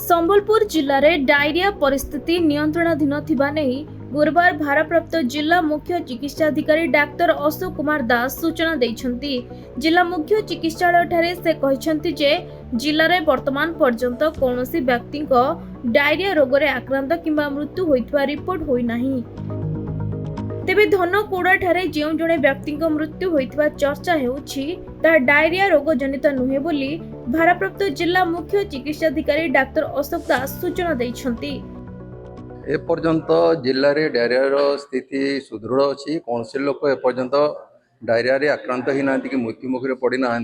संबलपुर जिले में डायरिया परिस्थिति नियंत्रणाधीन थिबा नहीं गुरुवार भारप्राप्त जिला मुख्य चिकित्साधिकारी डाक्टर अशोक कुमार दास सूचना दैछन्ति। जिला मुख्य चिकित्सालय ठारे से कहिसन्ति जे जिले में वर्तमान पर्यंत कौनसी व्यक्ति डायरिया रोग रे आक्रांत किंबा मृत्यु होइतवा रिपोर्ट होई नाही। तेबे धनकोड़ा ठारे जो जड़े व्यक्ति मृत्यु होइतवा चर्चा हेउछि ता डायरिया रोग जनित नुहे बोली भारप्राप्त जिला मुख्य चिकित्साधिकारी डाक्टर अशोक दास सूचना दैछन्ति। ए पर्यंत जिले में डायरिया स्थिति सुदृढ़ अच्छी कौन से लोक एपर्यंत डायरिया रे आक्रांत ही ना कि मृत्यु मुखरे पड़ी ना।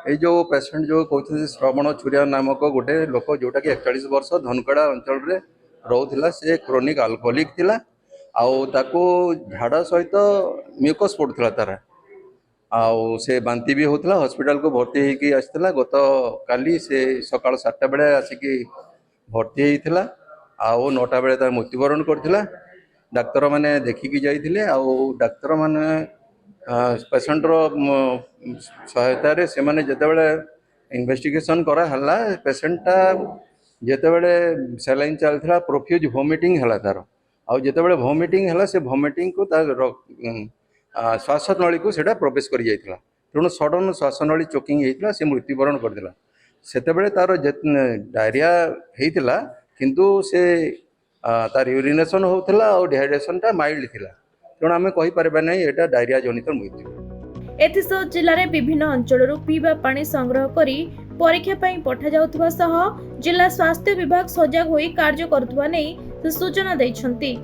ये जो पेसेंट जो कहते श्रवण छुरिया नामक गोटे लोक जोटा कि 41 वर्ष धनकड़ा अंचल रे रोला से क्रोनिक अल्कोहोलिक थिला आउ ताको झाड़ा सहित म्यूकस पड़ता तार आउ से बांती भी होता हॉस्पिटल को भर्ती होगी आसला गत काली से सकाल 7टा बेले आसिकी भर्ती होता आउ 9टा बेले तार मृत्युवरण करथिला। डाक्तर माने देखिकी जाइथिले आउ डाक्तर माने पेशेंट रो सहायता रे से माने जते बेले इन्वेस्टिगेशन करा हला पेशेंटटा जते बेले सलाइन चलथिला प्रोफ्यूज वोमिटिंग हला तार आउ जते बेले वोमिटिंग हला से वोमिटिंग को तार श्वासनली को सेटा प्रवेश कर जाइथिला तेणु सडन श्वासनली चोकिंग होइथिला से मृत्युवरण करथिला। सेते बेले तार डायरिया हेइथिला किंतु से तार यूरिनेशन होता और डिहाइड्रेशन टा माइल्ड थिला तेणु आम कहि परबा नै एटा डायरिया जनित मृत्यु। एथिसह जिले में विभिन्न अंचल पीवा पानी संग्रह करी परीक्षा पई पठा जाउथबा सह जिला स्वास्थ्य विभाग सजग होई कार्य करथुवा नै सूचना दैछन्ति।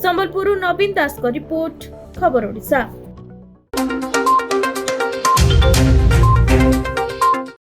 संबलपुर नवीन दास का रिपोर्ट, खबर ओडिशा।